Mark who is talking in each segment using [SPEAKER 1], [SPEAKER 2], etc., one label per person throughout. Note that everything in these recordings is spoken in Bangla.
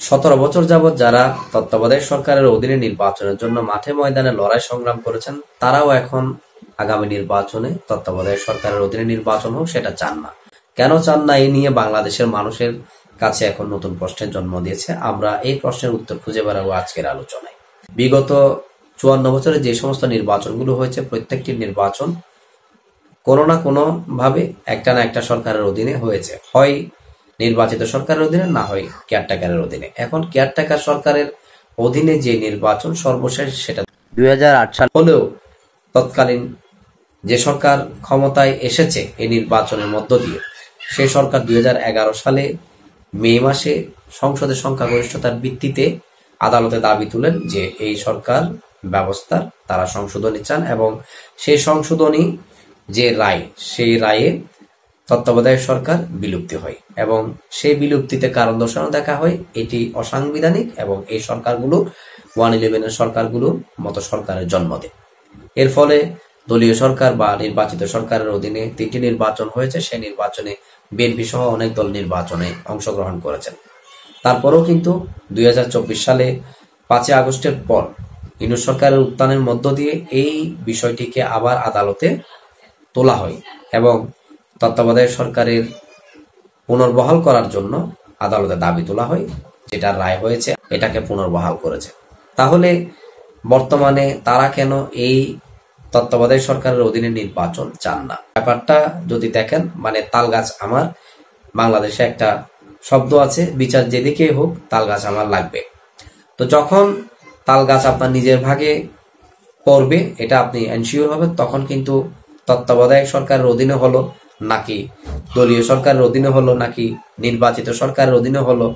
[SPEAKER 1] 17 বছর যাবৎ যারা তত্ত্বাবধায়ক সরকারের অধীনে নির্বাচনের জন্য মাঠে ময়দানে লড়াই সংগ্রাম করেছেন, তারাও এখন আগামী নির্বাচনে তত্ত্বাবধায়ক সরকারের অধীনে নির্বাচন হোক সেটা চান না। কেন চান না, এই নিয়ে বাংলাদেশের মানুষের কাছে এখন নতুন প্রশ্নের জন্ম দিয়েছে। আমরা এই প্রশ্নের উত্তর খুঁজে বেড়াবো আজকের আলোচনায়। বিগত 54 বছরে যে সমস্ত নির্বাচনগুলো হয়েছে, প্রত্যেকটি নির্বাচন কোনো না কোনো ভাবে একটা না একটা সরকারের অধীনে হয়েছে, হয় নির্বাচিত সরকারের অধীনে, না হয় কেয়ারটেকারের অধীনে। এখন কেয়ারটেকার সরকারের অধীনে যে নির্বাচন সর্বশেষ, সেটা 2008 সাল হলেও তৎকালীন যে সরকার ক্ষমতায় এসেছে এই নির্বাচনের মধ্য দিয়ে, সেই সরকার 2011 সালে মে মাসে সংসদের সংখ্যাগরিষ্ঠতার ভিত্তিতে আদালতে দাবি তুলেন যে এই সরকার ব্যবস্থার তারা সংশোধনী চান, এবং সেই সংশোধনী যে রায়, সেই রায়ে তত্ত্বাবধায়ক সরকার বিলুপ্তি হয় এবং সেই বিলুপ্তিতে কারণ দর্শানো দেখা হয় এটি অসাংবিধানিক এবং এই সরকারগুলো 111 সরকারগুলো মতো সরকারের জন্ম দেয়। এর ফলে দলীয় সরকার বা নির্বাচিত সরকারের অধীনে 3টি নির্বাচন হয়েছে। সেই নির্বাচনে বিএনপি সহ অনেক দল নির্বাচনে অংশগ্রহণ করেছেন। তারপরেও কিন্তু 2024 সালে 5 আগস্টের পর ইউনূস সরকারের উত্থানের মধ্য দিয়ে এই বিষয়টিকে আবার আদালতে তোলা হয় এবং তত্ত্বাবধায়ক সরকারের পুনর্বহাল করার জন্য আদালতে দাবি তোলা হয়, যেটা রায় হয়েছে এটাকে পুনর্বহাল করেছে। তাহলে বর্তমানে তারা কেন এই তত্ত্বাবধায়ক সরকারের অধীনে নির্বাচন চান না? ব্যাপারটা যদি দেখেন, মানে তাল গাছ আমার, বাংলাদেশে একটা শব্দ আছে, বিচার যেদিকেই হোক তাল গাছ আমার লাগবে। তো যখন তাল গাছ আপনার নিজের ভাগে পড়বে, এটা আপনি এনশিওর হবেন, তখন কিন্তু তত্ত্বাবধায়ক সরকারের অধীনে হলো নাকি দলীয় সরকারের অধীনে হলো নাকি নির্বাচিত সরকারের অধীনে হলো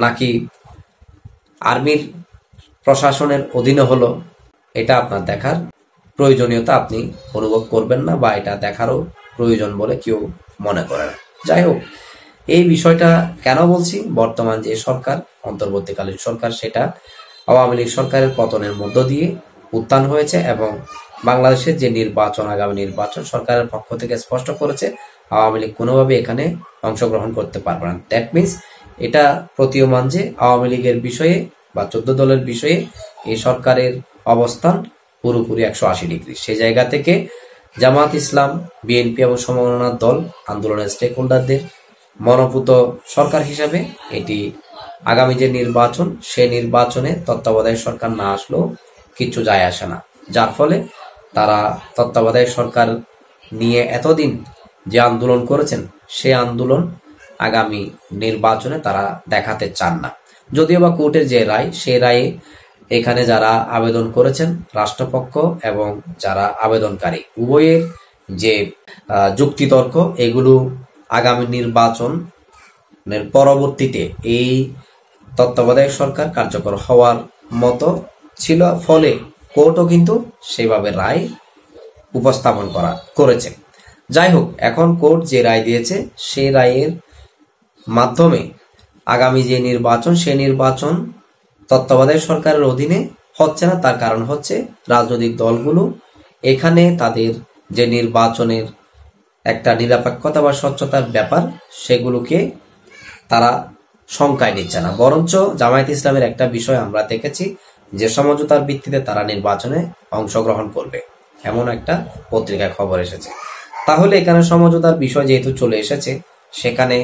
[SPEAKER 1] নাকি আর্মির প্রশাসনের অধীনে হলো, এটা আপনার দেখার প্রয়োজনীয়তা আপনি অনুভব করবেন না, বা এটা দেখারও প্রয়োজন বলে কেউ মনে করে না। যাই হোক, এই বিষয়টা কেন বলছি, বর্তমান যে সরকার অন্তর্বর্তীকালীন সরকার, সেটা আওয়ামী লীগ সরকারের পতনের মধ্য দিয়ে উত্থান হয়েছে এবং বাংলাদেশের যে নির্বাচন, আগামী নির্বাচন সরকারের পক্ষ থেকে স্পষ্ট করেছে আওয়ামী লীগ কোনোভাবে এখানে অংশগ্রহণ করতে পারবে না। দ্যাট মিনস এটা প্রতীয়মান যে আওয়ামী লীগের বিষয়ে বা 14 দলের বিষয়ে এই সরকারের অবস্থান পুরোপুরি 180 ডিগ্রি। সেই জায়গা থেকে জামাত ইসলাম, বিএনপি এবং সমমনার দল আন্দোলনের স্টেক হোল্ডারদের মনোভূত সরকার হিসাবে এটি আগামী যে নির্বাচন, সেই নির্বাচনে তত্ত্বাবধায়ক সরকার না আসলেও কিচ্ছু যায় আসে না। যার ফলে তারা তত্ত্বাবধায়ক সরকার নিয়ে এতদিন যে আন্দোলন করেছেন, সেই আন্দোলন আগামী নির্বাচনে তারা দেখাতে চান না। যদিও বা কোর্টের যে রায়, সেই রায়ে এখানে যারা আবেদন করেছেন, রাষ্ট্রপক্ষ এবং যারা আবেদনকারী, উভয়ের যে যুক্তিতর্ক, এগুলো আগামী নির্বাচনের পরবর্তীতে এই তত্ত্বাবধায়ক সরকার কার্যকর হওয়ার মতো ছিল। ফলে কোর্টও কিন্তু সেভাবে রায় উপস্থাপন করেছে। যাই হোক, এখন কোর্ট যে রায় দিয়েছে, সেই রায়ের মাধ্যমে আগামী যে নির্বাচন, সেই নির্বাচন তত্ত্বাবধায়ক সরকারের অধীনে হচ্ছে না। তার কারণ হচ্ছে রাজনৈতিক দলগুলো এখানে তাদের যে নির্বাচনের একটা নিরপেক্ষতা বা স্বচ্ছতার ব্যাপার, সেগুলোকে তারা শঙ্কায় নিচ্ছে না। বরঞ্চ জামায়াত ইসলামের একটা বিষয় আমরা দেখেছি যে সমঝোতার ভিত্তিতে তারা নির্বাচনে অংশগ্রহণ করবে, এমন একটা পত্রিকায় খবর এসেছে। তাহলে এখানে সমঝোতার বিষয় যেহেতু চলে এসেছে, সেখানে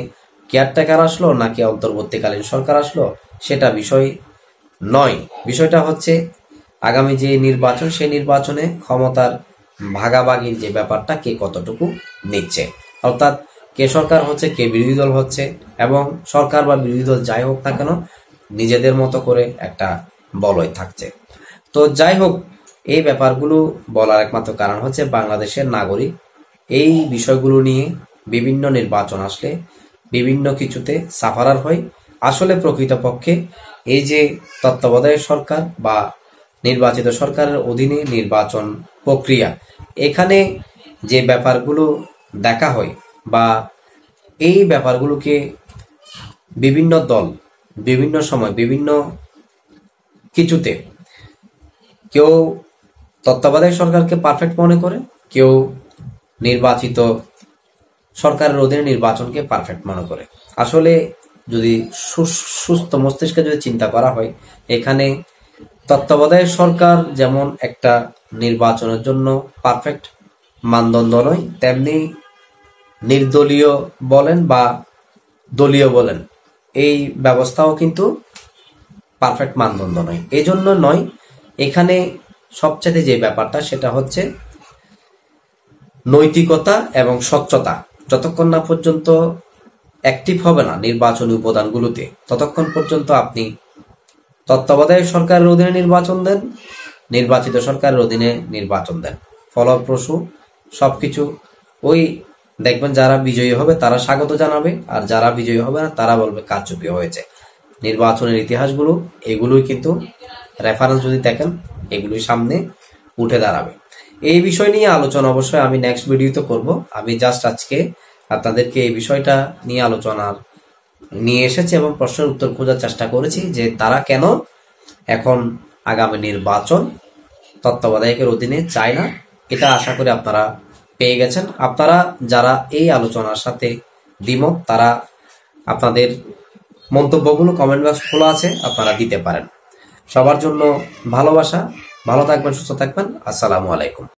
[SPEAKER 1] কেয়ারটেকার আসলো নাকি অন্তর্বর্তীকালীন সরকার আসলো সেটা বিষয় নয়। বিষয়টা হচ্ছে আগামী যে নির্বাচন, সেই নির্বাচনে ক্ষমতার ভাগাভাগির যে ব্যাপারটা, কে কতটুকু নিচ্ছে, অর্থাৎ কে সরকার হচ্ছে, কে বিরোধী দল হচ্ছে, এবং সরকার বা বিরোধী দল যাই হোক না কেন, নিজেদের মতো করে একটা বলয় থাকছে। তো যাই হোক, এই ব্যাপারগুলো বলার একমাত্র কারণ হচ্ছে বাংলাদেশের নাগরিক এই বিষয়গুলো নিয়ে বিভিন্ন নির্বাচন আসলে বিভিন্ন কিছুতে সাফারার হয়। আসলে প্রকৃতপক্ষে এই যে তত্ত্বাবধায়ক সরকার বা নির্বাচিত সরকারের অধীনে নির্বাচন প্রক্রিয়া, এখানে যে ব্যাপারগুলো দেখা হয় বা এই ব্যাপারগুলোকে বিভিন্ন দল বিভিন্ন সময় বিভিন্ন কিছুতে, কেউ তত্ত্বাবধায়ক সরকারকে পারফেক্ট মনে করে, কেউ নির্বাচিত সরকারের অধীনে নির্বাচনকে পারফেক্ট মনে করে। আসলে যদি সুস্থ মস্তিষ্কে যদি চিন্তা করা হয়, এখানে তত্ত্বাবধায়ক সরকার যেমন একটা নির্বাচনের জন্য পারফেক্ট মানদণ্ড নয়, তেমনি নির্দলীয় বলেন বা দলীয় বলেন, এই ব্যবস্থাও কিন্তু পারফেক্ট মানদণ্ড নয়। এই জন্য নয়, এখানে সবচেয়ে যে ব্যাপারটা সেটা হচ্ছে নৈতিকতা এবং স্বচ্ছতা। যতক্ষণ না পর্যন্ত অ্যাক্টিভ হবে না নির্বাচনী উপাদানগুলোতে, ততক্ষণ পর্যন্ত আপনি তত্ত্বাবধায়ক সরকারের অধীনে নির্বাচন দেন, নির্বাচিত সরকারের অধীনে নির্বাচন দেন, ফলপ্রসূ সবকিছু ওই দেখবেন যারা বিজয়ী হবে তারা স্বাগত জানাবে, আর যারা বিজয়ী হবে না তারা বলবে কারচুপি হয়েছে। নির্বাচনের ইতিহাসগুলো এগুলোই কিন্তু রেফারেন্স যদি দেখেন এগুলোই সামনে উঠে দাঁড়াবে। এই বিষয় নিয়ে আলোচনা অবশ্যই আমি নেক্সট ভিডিওতে করব। আমি জাস্ট আজকে আপনাদেরকে এই বিষয়টা নিয়ে আলোচনার নিয়ে এসেছি এবং প্রশ্নের উত্তর খোঁজার চেষ্টা করেছি যে তারা কেন এখন আগামী নির্বাচন তত্ত্বাবধায়কের অধীনে চায় না। এটা আশা করি আপনারা পেয়ে গেছেন। আপনারা যারা এই আলোচনার সাথে দ্বিমত, তারা আপনাদের মন্তব্যগুলো কমেন্ট বক্স খোলা আছে, আপনারা দিতে পারেন। সবার জন্য ভালোবাসা, ভালো থাকবেন, সুস্থ থাকবেন। আসসালামু আলাইকুম।